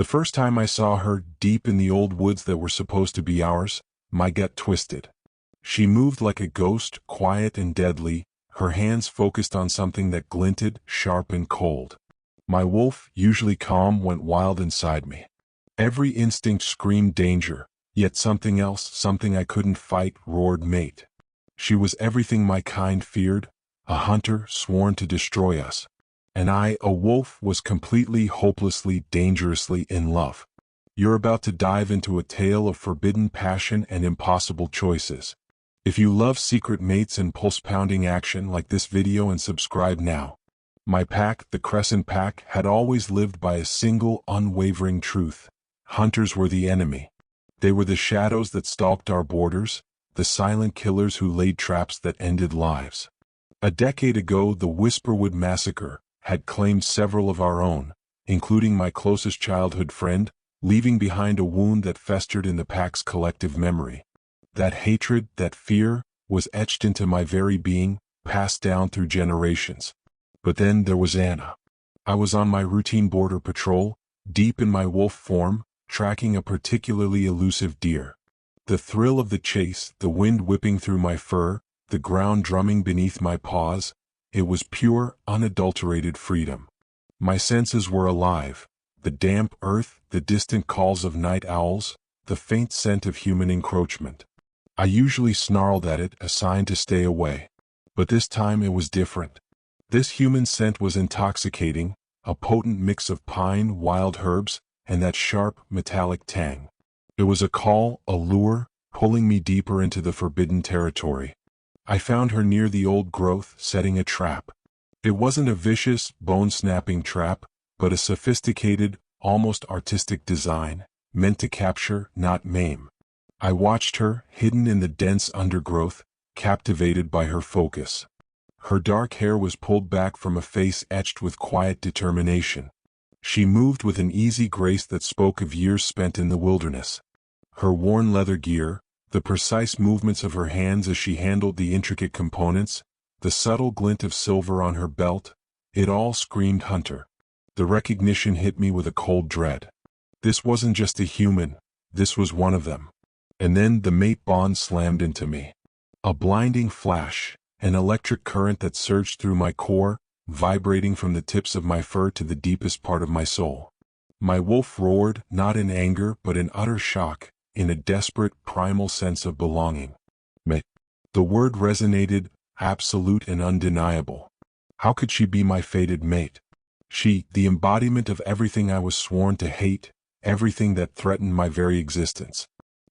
The first time I saw her, deep in the old woods that were supposed to be ours, my gut twisted. She moved like a ghost, quiet and deadly, her hands focused on something that glinted, sharp and cold. My wolf, usually calm, went wild inside me. Every instinct screamed danger, yet something else, something I couldn't fight, roared mate. She was everything my kind feared, a hunter sworn to destroy us. And I, a wolf, was completely, hopelessly, dangerously in love. You're about to dive into a tale of forbidden passion and impossible choices. If you love secret mates and pulse-pounding action, like this video and subscribe now. My pack, the Crescent Pack, had always lived by a single, unwavering truth. Hunters were the enemy. They were the shadows that stalked our borders, the silent killers who laid traps that ended lives. A decade ago, the Whisperwood Massacre had claimed several of our own, including my closest childhood friend, leaving behind a wound that festered in the pack's collective memory. That hatred, that fear, was etched into my very being, passed down through generations. But then there was Anna. I was on my routine border patrol, deep in my wolf form, tracking a particularly elusive deer. The thrill of the chase, the wind whipping through my fur, the ground drumming beneath my paws, it was pure, unadulterated freedom. My senses were alive. The damp earth, the distant calls of night owls, the faint scent of human encroachment. I usually snarled at it, a sign to stay away. But this time it was different. This human scent was intoxicating, a potent mix of pine, wild herbs, and that sharp, metallic tang. It was a call, a lure, pulling me deeper into the forbidden territory. I found her near the old growth, setting a trap. It wasn't a vicious, bone-snapping trap, but a sophisticated, almost artistic design, meant to capture, not maim. I watched her, hidden in the dense undergrowth, captivated by her focus. Her dark hair was pulled back from a face etched with quiet determination. She moved with an easy grace that spoke of years spent in the wilderness. Her worn leather gear, the precise movements of her hands as she handled the intricate components, the subtle glint of silver on her belt, it all screamed hunter. The recognition hit me with a cold dread. This wasn't just a human, this was one of them. And then the mate bond slammed into me. A blinding flash, an electric current that surged through my core, vibrating from the tips of my fur to the deepest part of my soul. My wolf roared, not in anger but in utter shock, in a desperate, primal sense of belonging. Mate. The word resonated, absolute and undeniable. How could she be my fated mate? She, the embodiment of everything I was sworn to hate, everything that threatened my very existence.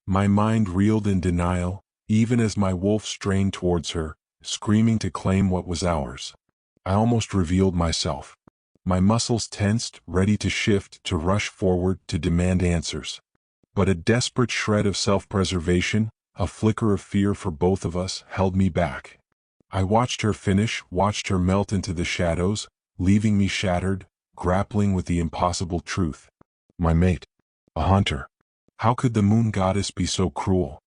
My mind reeled in denial, even as my wolf strained towards her, screaming to claim what was ours. I almost revealed myself. My muscles tensed, ready to shift, to rush forward, to demand answers. But a desperate shred of self-preservation, a flicker of fear for both of us, held me back. I watched her finish, watched her melt into the shadows, leaving me shattered, grappling with the impossible truth. My mate. A hunter. How could the moon goddess be so cruel?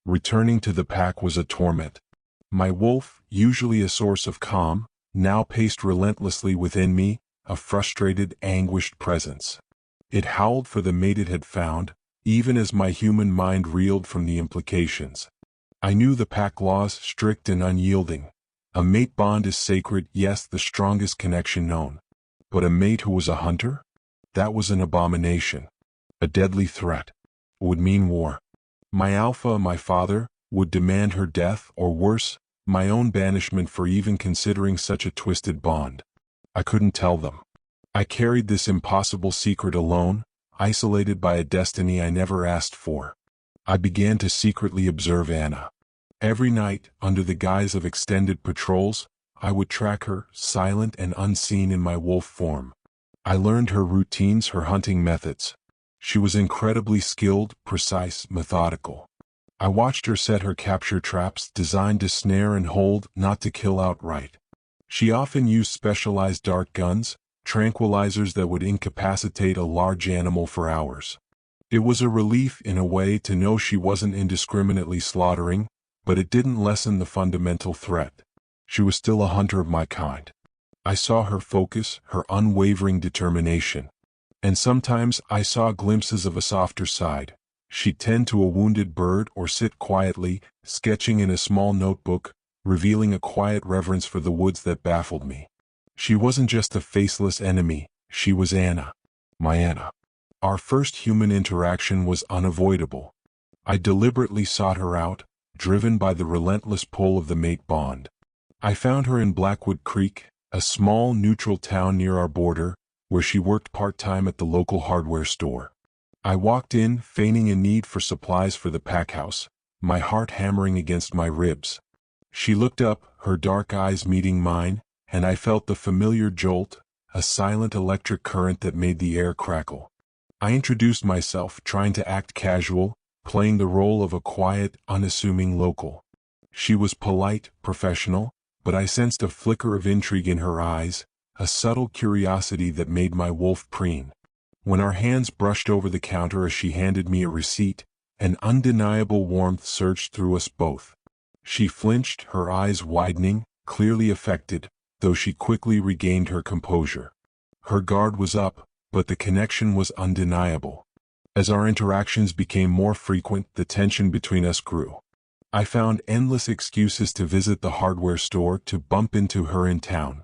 Returning to the pack was a torment. My wolf, usually a source of calm, now paced relentlessly within me, a frustrated, anguished presence. It howled for the mate it had found, even as my human mind reeled from the implications. I knew the pack laws, strict and unyielding. A mate bond is sacred, yes, the strongest connection known. But a mate who was a hunter? That was an abomination. A deadly threat. Would mean war. My alpha, my father, would demand her death, or worse, my own banishment for even considering such a twisted bond. I couldn't tell them. I carried this impossible secret alone, isolated by a destiny I never asked for. I began to secretly observe Anna. Every night, under the guise of extended patrols, I would track her, silent and unseen in my wolf form. I learned her routines, her hunting methods. She was incredibly skilled, precise, methodical. I watched her set her capture traps, designed to snare and hold, not to kill outright. She often used specialized dart guns, tranquilizers that would incapacitate a large animal for hours. It was a relief in a way to know she wasn't indiscriminately slaughtering, but it didn't lessen the fundamental threat. She was still a hunter of my kind. I saw her focus, her unwavering determination. And sometimes I saw glimpses of a softer side. She'd tend to a wounded bird or sit quietly, sketching in a small notebook, revealing a quiet reverence for the woods that baffled me. She wasn't just a faceless enemy, she was Anna. My Anna. Our first human interaction was unavoidable. I deliberately sought her out, driven by the relentless pull of the mate bond. I found her in Blackwood Creek, a small neutral town near our border, where she worked part-time at the local hardware store. I walked in, feigning a need for supplies for the pack house, my heart hammering against my ribs. She looked up, her dark eyes meeting mine, and I felt the familiar jolt, a silent electric current that made the air crackle. I introduced myself, trying to act casual, playing the role of a quiet, unassuming local. She was polite, professional, but I sensed a flicker of intrigue in her eyes, a subtle curiosity that made my wolf preen. When our hands brushed over the counter as she handed me a receipt, an undeniable warmth surged through us both. She flinched, her eyes widening, clearly affected, though she quickly regained her composure. Her guard was up, but the connection was undeniable. As our interactions became more frequent, the tension between us grew. I found endless excuses to visit the hardware store, to bump into her in town.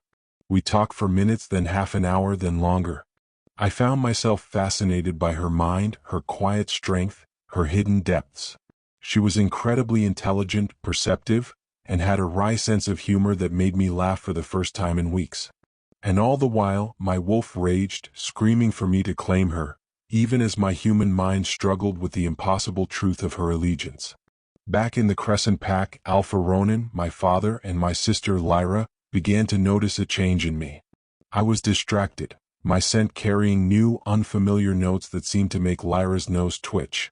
We talked for minutes, then half an hour, then longer. I found myself fascinated by her mind, her quiet strength, her hidden depths. She was incredibly intelligent, perceptive, and had a wry sense of humor that made me laugh for the first time in weeks. And all the while, my wolf raged, screaming for me to claim her, even as my human mind struggled with the impossible truth of her allegiance. Back in the Crescent Pack, Alpha Ronan, my father, and my sister Lyra began to notice a change in me. I was distracted, my scent carrying new, unfamiliar notes that seemed to make Lyra's nose twitch.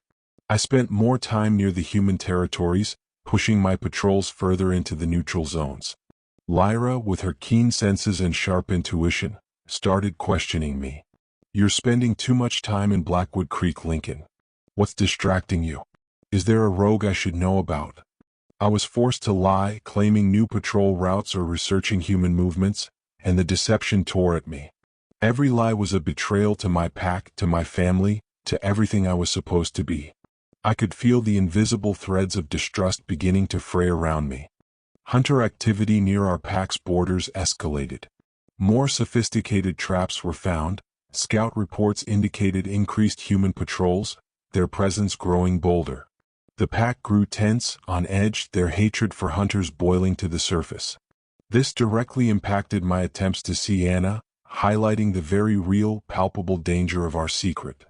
I spent more time near the human territories, pushing my patrols further into the neutral zones. Lyra, with her keen senses and sharp intuition, started questioning me. "You're spending too much time in Blackwood Creek, Lincoln. What's distracting you? Is there a rogue I should know about?" I was forced to lie, claiming new patrol routes or researching human movements, and the deception tore at me. Every lie was a betrayal to my pack, to my family, to everything I was supposed to be. I could feel the invisible threads of distrust beginning to fray around me. Hunter activity near our pack's borders escalated. More sophisticated traps were found, scout reports indicated increased human patrols, their presence growing bolder. The pack grew tense, on edge, their hatred for hunters boiling to the surface. This directly impacted my attempts to see Anna, highlighting the very real, palpable danger of our secret.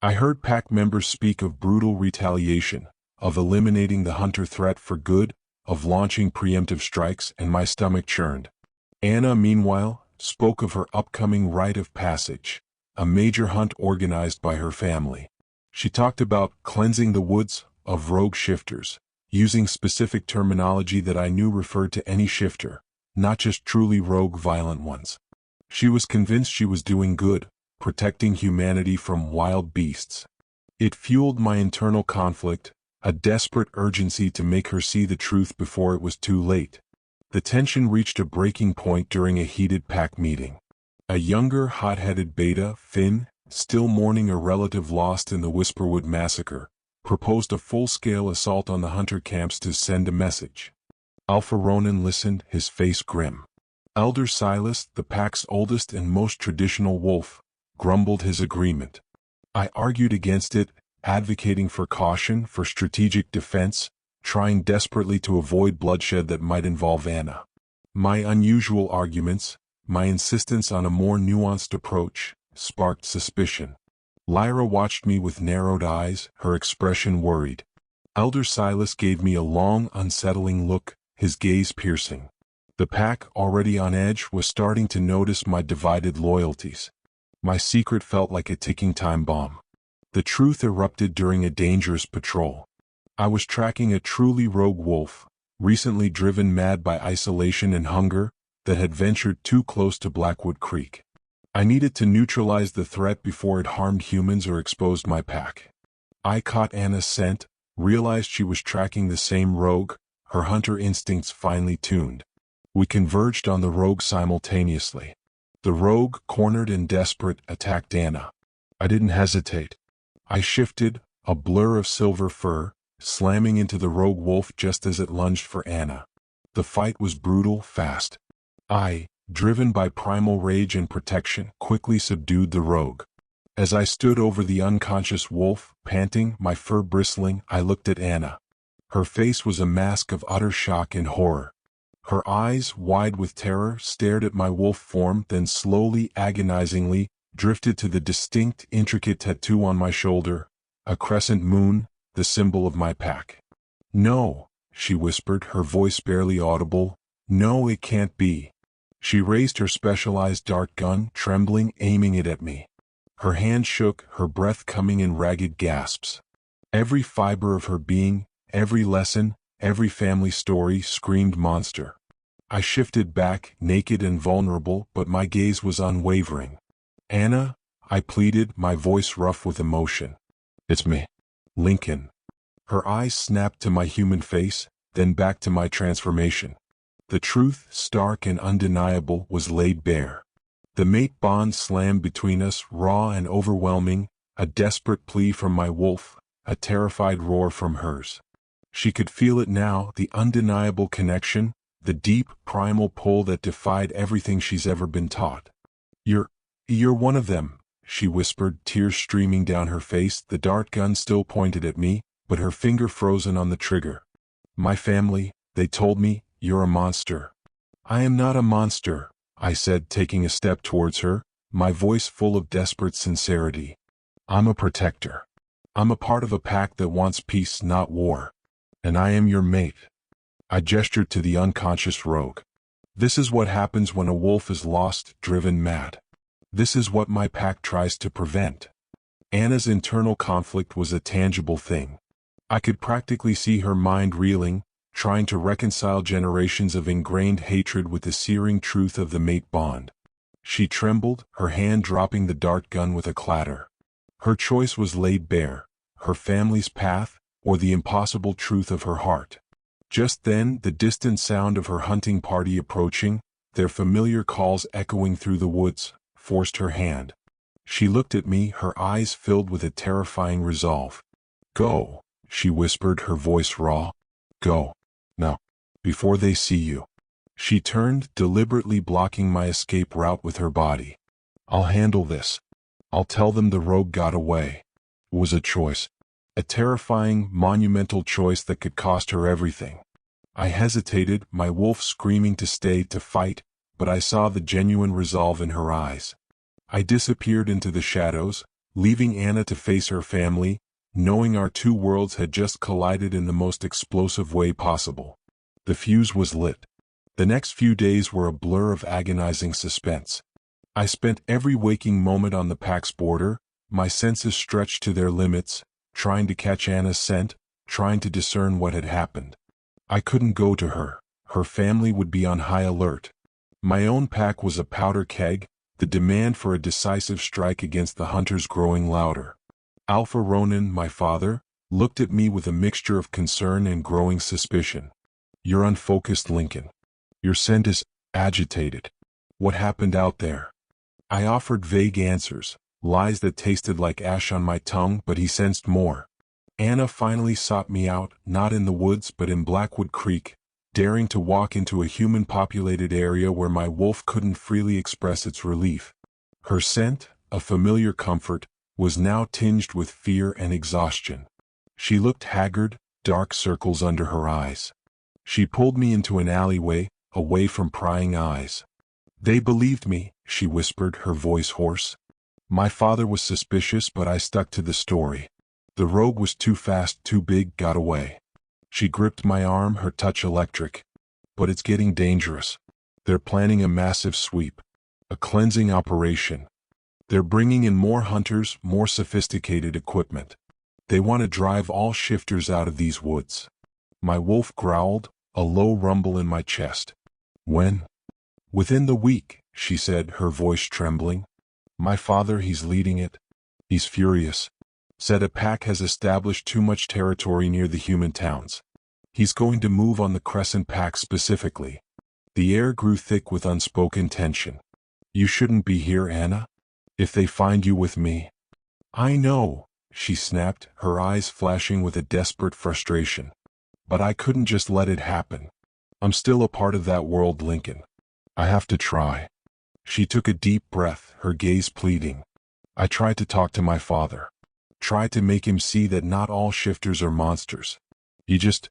I heard pack members speak of brutal retaliation, of eliminating the hunter threat for good, of launching preemptive strikes, and my stomach churned. Anna, meanwhile, spoke of her upcoming rite of passage, a major hunt organized by her family. She talked about cleansing the woods of rogue shifters, using specific terminology that I knew referred to any shifter, not just truly rogue violent ones. She was convinced she was doing good, protecting humanity from wild beasts. It fueled my internal conflict, a desperate urgency to make her see the truth before it was too late. The tension reached a breaking point during a heated pack meeting. A younger, hot-headed beta, Finn, still mourning a relative lost in the Whisperwood massacre, proposed a full-scale assault on the hunter camps to send a message. Alpha Ronan listened, his face grim. Elder Silas, the pack's oldest and most traditional wolf, grumbled his agreement. I argued against it, advocating for caution, for strategic defense, trying desperately to avoid bloodshed that might involve Anna. My unusual arguments, my insistence on a more nuanced approach, sparked suspicion. Lyra watched me with narrowed eyes, her expression worried. Elder Silas gave me a long, unsettling look, his gaze piercing. The pack, already on edge, was starting to notice my divided loyalties. My secret felt like a ticking time bomb. The truth erupted during a dangerous patrol. I was tracking a truly rogue wolf, recently driven mad by isolation and hunger, that had ventured too close to Blackwood Creek. I needed to neutralize the threat before it harmed humans or exposed my pack. I caught Anna's scent, realized she was tracking the same rogue, her hunter instincts finely tuned. We converged on the rogue simultaneously. The rogue, cornered and desperate, attacked Anna. I didn't hesitate. I shifted, a blur of silver fur, slamming into the rogue wolf just as it lunged for Anna. The fight was brutal, fast. I, driven by primal rage and protection, quickly subdued the rogue. As I stood over the unconscious wolf, panting, my fur bristling, I looked at Anna. Her face was a mask of utter shock and horror. Her eyes, wide with terror, stared at my wolf form, then slowly, agonizingly, drifted to the distinct, intricate tattoo on my shoulder, a crescent moon, the symbol of my pack. "No," she whispered, her voice barely audible. "No, it can't be." She raised her specialized dart gun, trembling, aiming it at me. Her hand shook, her breath coming in ragged gasps. Every fiber of her being, every lesson, every family story screamed monster. I shifted back, naked and vulnerable, but my gaze was unwavering. "Anna," I pleaded, my voice rough with emotion. "It's me, Lincoln." Her eyes snapped to my human face, then back to my transformation. The truth, stark and undeniable, was laid bare. The mate bond slammed between us, raw and overwhelming, a desperate plea from my wolf, a terrified roar from hers. She could feel it now, the undeniable connection, the deep, primal pull that defied everything she's ever been taught. You're one of them," she whispered, tears streaming down her face, the dart gun still pointed at me, but her finger frozen on the trigger. "My family, they told me, you're a monster." "I am not a monster," I said, taking a step towards her, my voice full of desperate sincerity. "I'm a protector. I'm a part of a pack that wants peace, not war. And I am your mate." I gestured to the unconscious rogue. "This is what happens when a wolf is lost, driven mad. This is what my pack tries to prevent." Anna's internal conflict was a tangible thing. I could practically see her mind reeling, trying to reconcile generations of ingrained hatred with the searing truth of the mate bond. She trembled, her hand dropping the dart gun with a clatter. Her choice was laid bare, her family's path, or the impossible truth of her heart. Just then, the distant sound of her hunting party approaching, their familiar calls echoing through the woods, forced her hand. She looked at me, her eyes filled with a terrifying resolve. "Go," she whispered, her voice raw. "Go. Now. Before they see you." She turned, deliberately blocking my escape route with her body. "I'll handle this. I'll tell them the rogue got away." It was a choice. A terrifying, monumental choice that could cost her everything. I hesitated, my wolf screaming to stay, to fight, but I saw the genuine resolve in her eyes. I disappeared into the shadows, leaving Anna to face her family, knowing our two worlds had just collided in the most explosive way possible. The fuse was lit. The next few days were a blur of agonizing suspense. I spent every waking moment on the pack's border, my senses stretched to their limits, trying to catch Anna's scent, trying to discern what had happened. I couldn't go to her. Her family would be on high alert. My own pack was a powder keg, the demand for a decisive strike against the hunters growing louder. Alpha Ronan, my father, looked at me with a mixture of concern and growing suspicion. "You're unfocused, Lincoln. Your scent is agitated. What happened out there?" I offered vague answers, lies that tasted like ash on my tongue, but he sensed more. Anna finally sought me out, not in the woods but in Blackwood Creek, daring to walk into a human-populated area where my wolf couldn't freely express its relief. Her scent, a familiar comfort, was now tinged with fear and exhaustion. She looked haggard, dark circles under her eyes. She pulled me into an alleyway, away from prying eyes. "They believed me," she whispered, her voice hoarse. "My father was suspicious, but I stuck to the story. The rogue was too fast, too big, got away." She gripped my arm, her touch electric. "But it's getting dangerous. They're planning a massive sweep. A cleansing operation. They're bringing in more hunters, more sophisticated equipment. They want to drive all shifters out of these woods." My wolf growled, a low rumble in my chest. "When?" "Within the week," she said, her voice trembling. "My father, he's leading it. He's furious. Said a pack has established too much territory near the human towns. He's going to move on the Crescent Pack specifically." The air grew thick with unspoken tension. "You shouldn't be here, Anna. If they find you with me." I know, she snapped, her eyes flashing with a desperate frustration. But I couldn't just let it happen. I'm still a part of that world, Lincoln. I have to try. She took a deep breath, her gaze pleading. I tried to talk to my father. Tried to make him see that not all shifters are monsters. He just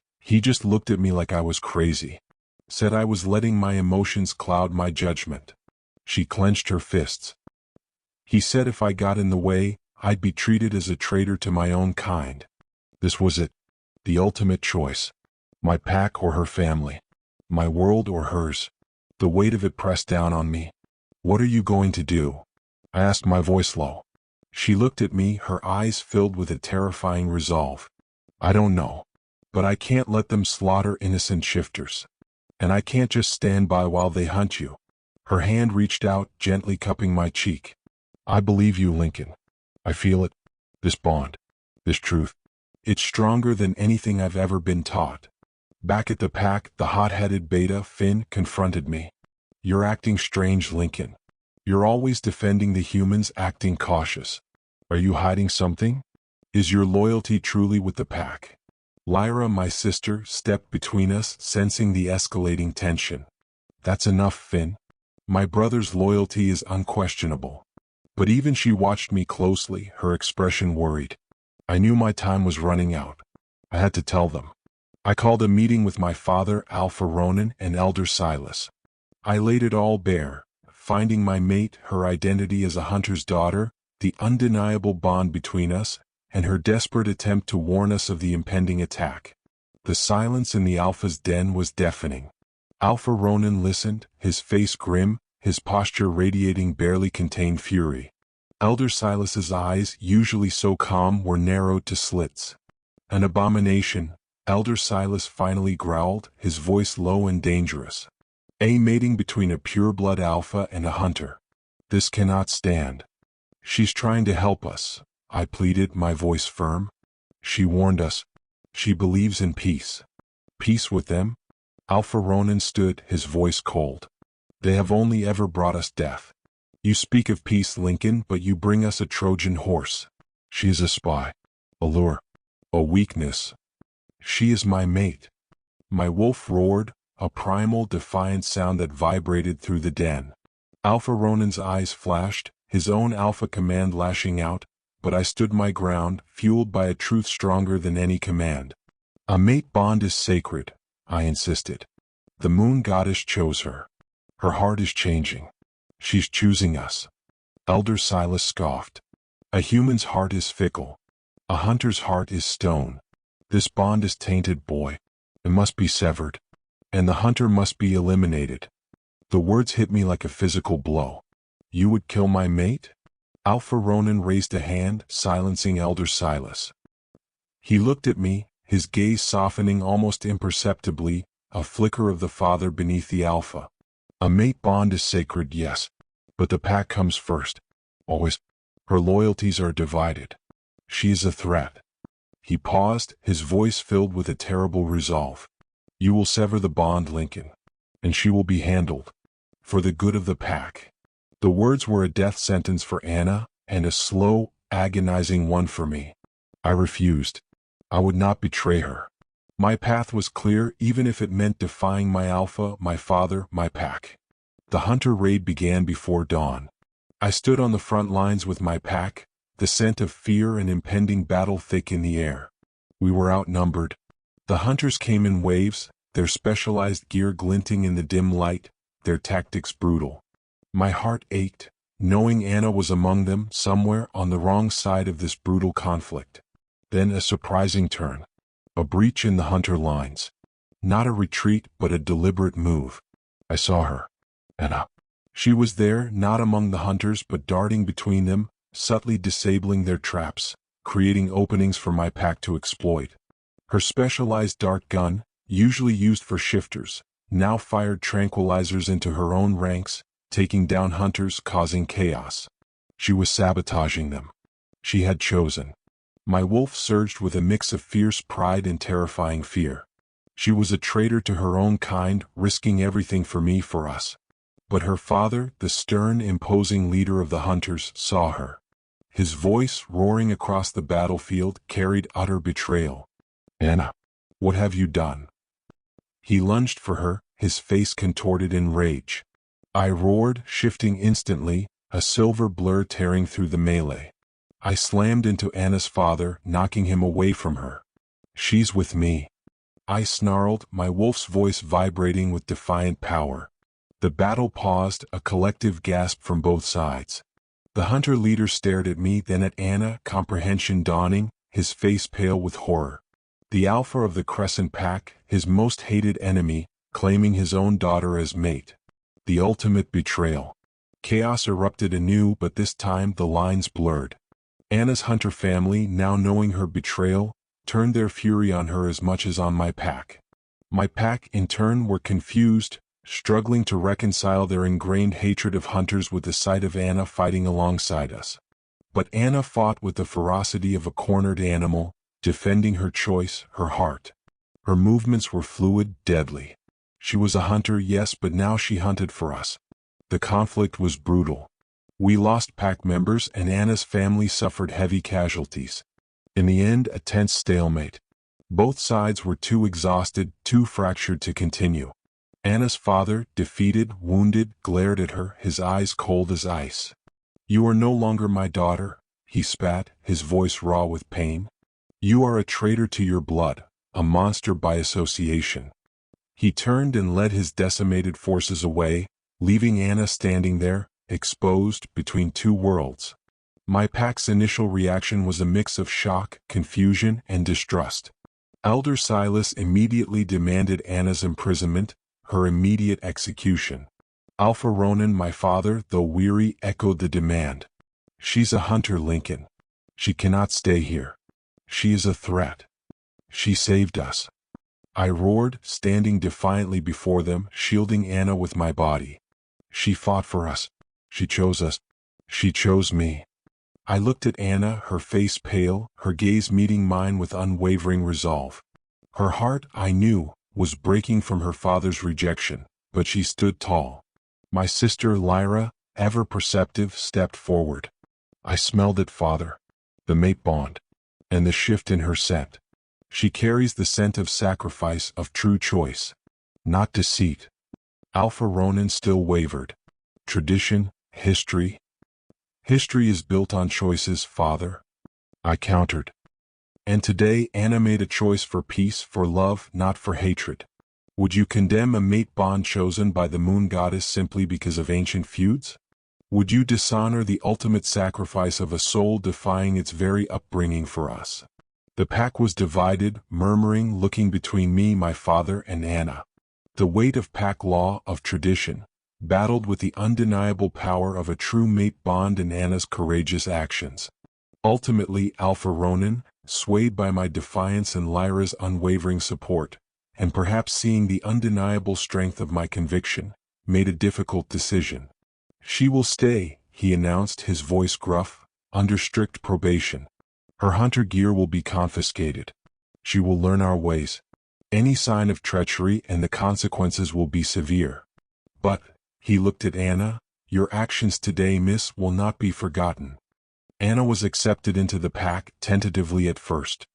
looked at me like I was crazy. Said I was letting my emotions cloud my judgment. She clenched her fists. He said if I got in the way, I'd be treated as a traitor to my own kind. This was it. The ultimate choice. My pack or her family. My world or hers. The weight of it pressed down on me. What are you going to do? I asked, my voice low. She looked at me, her eyes filled with a terrifying resolve. I don't know. But I can't let them slaughter innocent shifters. And I can't just stand by while they hunt you. Her hand reached out, gently cupping my cheek. I believe you, Lincoln. I feel it. This bond. This truth. It's stronger than anything I've ever been taught. Back at the pack, the hot-headed beta, Finn, confronted me. You're acting strange, Lincoln. You're always defending the humans, acting cautious. Are you hiding something? Is your loyalty truly with the pack? Lyra, my sister, stepped between us, sensing the escalating tension. That's enough, Finn. My brother's loyalty is unquestionable. But even she watched me closely, her expression worried. I knew my time was running out. I had to tell them. I called a meeting with my father, Alpha Ronan, and Elder Silas. I laid it all bare, finding my mate, her identity as a hunter's daughter, the undeniable bond between us, and her desperate attempt to warn us of the impending attack. The silence in the Alpha's den was deafening. Alpha Ronan listened, his face grim, his posture radiating barely contained fury. Elder Silas's eyes, usually so calm, were narrowed to slits. An abomination, Elder Silas finally growled, his voice low and dangerous. A mating between a pureblood alpha and a hunter. This cannot stand. She's trying to help us, I pleaded, my voice firm. She warned us. She believes in peace. Peace with them? Alpha Ronan stood, his voice cold. They have only ever brought us death. You speak of peace, Lincoln, but you bring us a Trojan horse. She is a spy. A lure. A weakness. She is my mate. My wolf roared, a primal, defiant sound that vibrated through the den. Alpha Ronan's eyes flashed, his own alpha command lashing out, but I stood my ground, fueled by a truth stronger than any command. A mate bond is sacred, I insisted. The moon goddess chose her. Her heart is changing. She's choosing us. Elder Silas scoffed. A human's heart is fickle. A hunter's heart is stone. This bond is tainted, boy. It must be severed. And the hunter must be eliminated. The words hit me like a physical blow. You would kill my mate? Alpha Ronan raised a hand, silencing Elder Silas. He looked at me, his gaze softening almost imperceptibly, a flicker of the father beneath the alpha. A mate bond is sacred, yes. But the pack comes first. Always. Her loyalties are divided. She is a threat. He paused, his voice filled with a terrible resolve. You will sever the bond, Lincoln. And she will be handled. For the good of the pack. The words were a death sentence for Anna, and a slow, agonizing one for me. I refused. I would not betray her. My path was clear, even if it meant defying my alpha, my father, my pack. The hunter raid began before dawn. I stood on the front lines with my pack, the scent of fear and impending battle thick in the air. We were outnumbered. The hunters came in waves, their specialized gear glinting in the dim light, their tactics brutal. My heart ached, knowing Anna was among them, somewhere on the wrong side of this brutal conflict. Then a surprising turn. A breach in the hunter lines. Not a retreat, but a deliberate move. I saw her. Anna. She was there, not among the hunters, but darting between them, subtly disabling their traps, creating openings for my pack to exploit. Her specialized dart gun, usually used for shifters, now fired tranquilizers into her own ranks, taking down hunters, causing chaos. She was sabotaging them. She had chosen. My wolf surged with a mix of fierce pride and terrifying fear. She was a traitor to her own kind, risking everything for me, for us. But her father, the stern, imposing leader of the hunters, saw her. His voice, roaring across the battlefield, carried utter betrayal. "Anna, what have you done?" He lunged for her, his face contorted in rage. I roared, shifting instantly, a silver blur tearing through the melee. I slammed into Anna's father, knocking him away from her. "She's with me," I snarled, my wolf's voice vibrating with defiant power. The battle paused, a collective gasp from both sides. The hunter leader stared at me, then at Anna, comprehension dawning, his face pale with horror. The alpha of the Crescent Pack, his most hated enemy, claiming his own daughter as mate. The ultimate betrayal. Chaos erupted anew, but this time the lines blurred. Anna's hunter family, now knowing her betrayal, turned their fury on her as much as on my pack. My pack, in turn, were confused, struggling to reconcile their ingrained hatred of hunters with the sight of Anna fighting alongside us. But Anna fought with the ferocity of a cornered animal, defending her choice, her heart. Her movements were fluid, deadly. She was a hunter, yes, but now she hunted for us. The conflict was brutal. We lost pack members and Anna's family suffered heavy casualties. In the end, a tense stalemate. Both sides were too exhausted, too fractured to continue. Anna's father, defeated, wounded, glared at her, his eyes cold as ice. "You are no longer my daughter," he spat, his voice raw with pain. "You are a traitor to your blood, a monster by association." He turned and led his decimated forces away, leaving Anna standing there, exposed, between two worlds. My pack's initial reaction was a mix of shock, confusion, and distrust. Elder Silas immediately demanded Anna's imprisonment, her immediate execution. Alpha Ronan, my father, though weary, echoed the demand. "She's a hunter, Lincoln. She cannot stay here. She is a threat. She saved us." I roared, standing defiantly before them, shielding Anna with my body. "She fought for us. She chose us. She chose me." I looked at Anna, her face pale, her gaze meeting mine with unwavering resolve. Her heart, I knew, was breaking from her father's rejection, but she stood tall. My sister Lyra, ever perceptive, stepped forward. I smelled it, father. The mate bond. And the shift in her scent. She carries the scent of sacrifice, of true choice. Not deceit. Alpha Ronan still wavered. Tradition, history. History is built on choices, father. I countered. And today Anna made a choice for peace, for love, not for hatred. Would you condemn a mate bond chosen by the moon goddess simply because of ancient feuds? Would you dishonor the ultimate sacrifice of a soul defying its very upbringing for us? The pack was divided, murmuring, looking between me, my father, and Anna. The weight of pack law, of tradition, battled with the undeniable power of a true mate bond and Anna's courageous actions. Ultimately, Alpha Ronan, swayed by my defiance and Lyra's unwavering support, and perhaps seeing the undeniable strength of my conviction, made a difficult decision. "She will stay," he announced, his voice gruff, "under strict probation. Her hunter gear will be confiscated. She will learn our ways. Any sign of treachery and the consequences will be severe. But," he looked at Anna, "your actions today, miss, will not be forgotten." Anna was accepted into the pack, tentatively at first.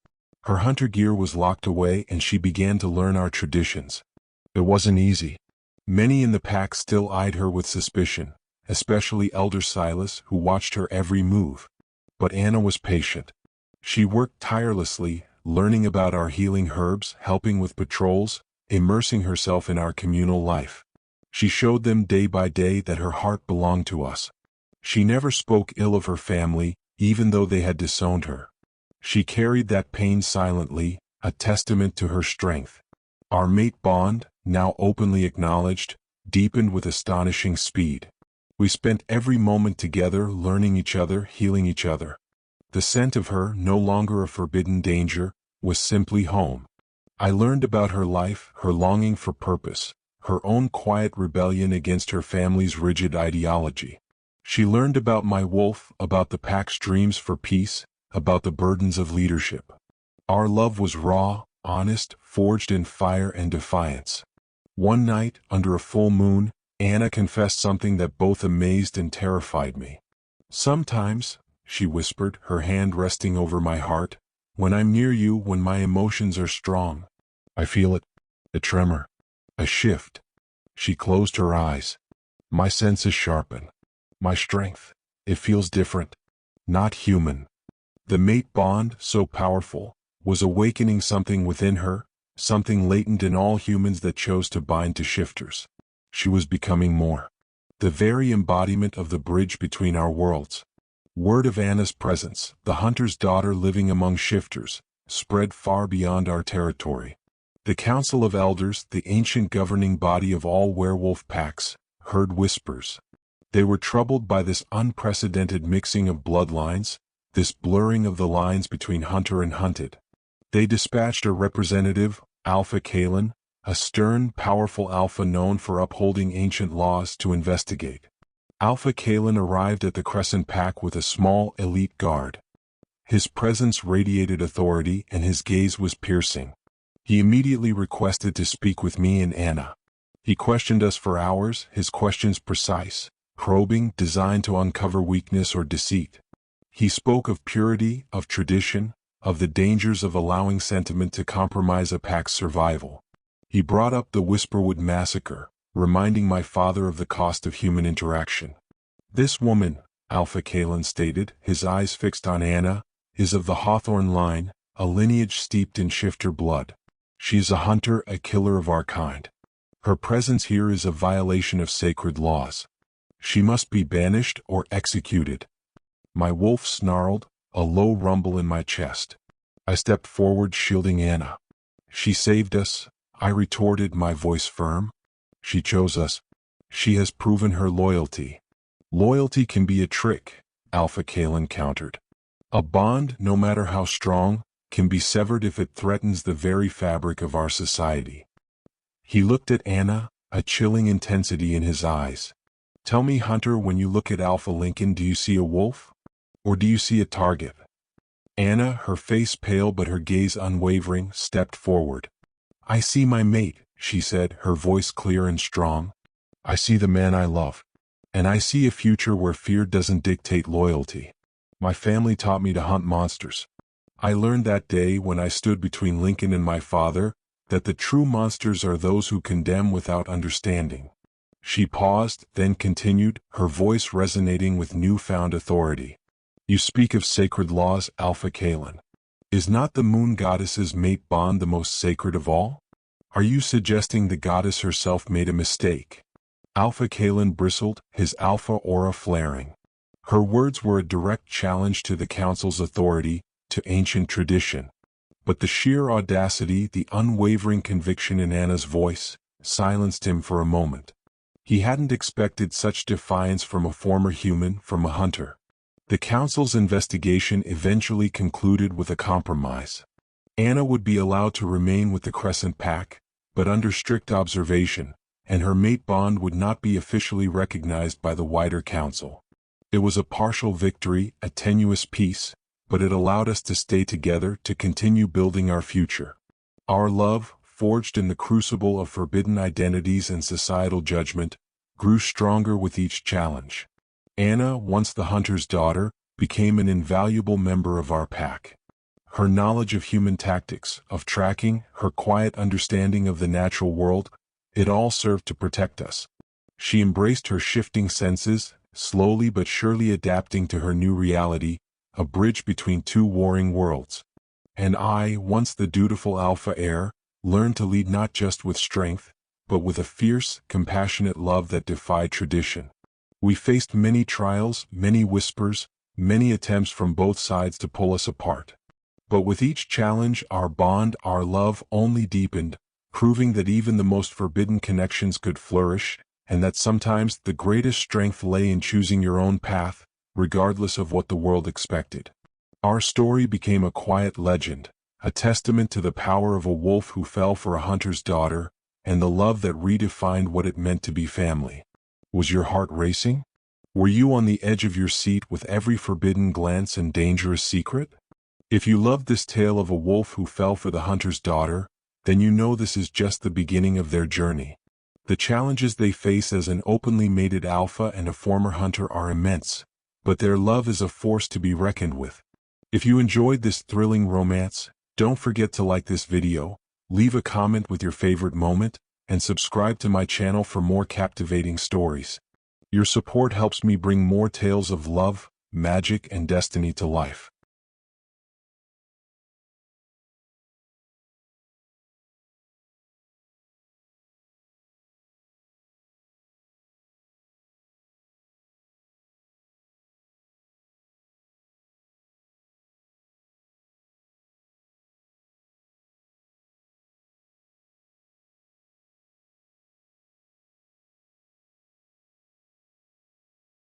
Her hunter gear was locked away and she began to learn our traditions. It wasn't easy. Many in the pack still eyed her with suspicion, especially Elder Silas, who watched her every move. But Anna was patient. She worked tirelessly, learning about our healing herbs, helping with patrols, immersing herself in our communal life. She showed them day by day that her heart belonged to us. She never spoke ill of her family, even though they had disowned her. She carried that pain silently, a testament to her strength. Our mate bond, now openly acknowledged, deepened with astonishing speed. We spent every moment together, learning each other, healing each other. The scent of her, no longer a forbidden danger, was simply home. I learned about her life, her longing for purpose, her own quiet rebellion against her family's rigid ideology. She learned about my wolf, about the pack's dreams for peace, about the burdens of leadership. Our love was raw, honest, forged in fire and defiance. One night, under a full moon, Anna confessed something that both amazed and terrified me. "Sometimes," she whispered, her hand resting over my heart. When I'm near you, when my emotions are strong, I feel it. A tremor. A shift. She closed her eyes. My senses sharpen. My strength. It feels different. Not human. The mate bond, so powerful, was awakening something within her, something latent in all humans that chose to bind to shifters. She was becoming more. The very embodiment of the bridge between our worlds. Word of Anna's presence, the hunter's daughter living among shifters, spread far beyond our territory. The Council of Elders, the ancient governing body of all werewolf packs, heard whispers. They were troubled by this unprecedented mixing of bloodlines, this blurring of the lines between hunter and hunted. They dispatched a representative, Alpha Kalen, a stern, powerful alpha known for upholding ancient laws, to investigate. Alpha Kalen arrived at the Crescent Pack with a small, elite guard. His presence radiated authority and his gaze was piercing. He immediately requested to speak with me and Anna. He questioned us for hours, his questions precise, probing, designed to uncover weakness or deceit. He spoke of purity, of tradition, of the dangers of allowing sentiment to compromise a pack's survival. He brought up the Whisperwood massacre, reminding my father of the cost of human interaction. This woman, Alpha Kalen stated, his eyes fixed on Anna, is of the Hawthorne line, a lineage steeped in shifter blood. She is a hunter, a killer of our kind. Her presence here is a violation of sacred laws. She must be banished or executed. My wolf snarled, a low rumble in my chest. I stepped forward, shielding Anna. She saved us, I retorted, my voice firm. She chose us. She has proven her loyalty. Loyalty can be a trick, Alpha Kalen countered. A bond, no matter how strong, can be severed if it threatens the very fabric of our society. He looked at Anna, a chilling intensity in his eyes. Tell me, Hunter, when you look at Alpha Lincoln, do you see a wolf? Or do you see a target? Anna, her face pale but her gaze unwavering, stepped forward. I see my mate, she said, her voice clear and strong. I see the man I love. And I see a future where fear doesn't dictate loyalty. My family taught me to hunt monsters. I learned that day when I stood between Lincoln and my father, that the true monsters are those who condemn without understanding. She paused, then continued, her voice resonating with newfound authority. You speak of sacred laws, Alpha Kalen. Is not the moon goddess's mate bond the most sacred of all? Are you suggesting the goddess herself made a mistake? Alpha Kalen bristled, his alpha aura flaring. Her words were a direct challenge to the council's authority, to ancient tradition. But the sheer audacity, the unwavering conviction in Anna's voice, silenced him for a moment. He hadn't expected such defiance from a former human, from a hunter. The council's investigation eventually concluded with a compromise. Anna would be allowed to remain with the Crescent Pack, but under strict observation, and her mate bond would not be officially recognized by the wider council. It was a partial victory, a tenuous peace, but it allowed us to stay together, to continue building our future. Our love, forged in the crucible of forbidden identities and societal judgment, grew stronger with each challenge. Anna, once the hunter's daughter, became an invaluable member of our pack. Her knowledge of human tactics, of tracking, her quiet understanding of the natural world, it all served to protect us. She embraced her shifting senses, slowly but surely adapting to her new reality, a bridge between two warring worlds. And I, once the dutiful alpha heir, learned to lead not just with strength, but with a fierce, compassionate love that defied tradition. We faced many trials, many whispers, many attempts from both sides to pull us apart. But with each challenge, our bond, our love only deepened, proving that even the most forbidden connections could flourish, and that sometimes the greatest strength lay in choosing your own path, regardless of what the world expected. Our story became a quiet legend, a testament to the power of a wolf who fell for a hunter's daughter, and the love that redefined what it meant to be family. Was your heart racing? Were you on the edge of your seat with every forbidden glance and dangerous secret? If you loved this tale of a wolf who fell for the hunter's daughter, then you know this is just the beginning of their journey. The challenges they face as an openly mated alpha and a former hunter are immense, but their love is a force to be reckoned with. If you enjoyed this thrilling romance, don't forget to like this video, leave a comment with your favorite moment, and subscribe to my channel for more captivating stories. Your support helps me bring more tales of love, magic, and destiny to life.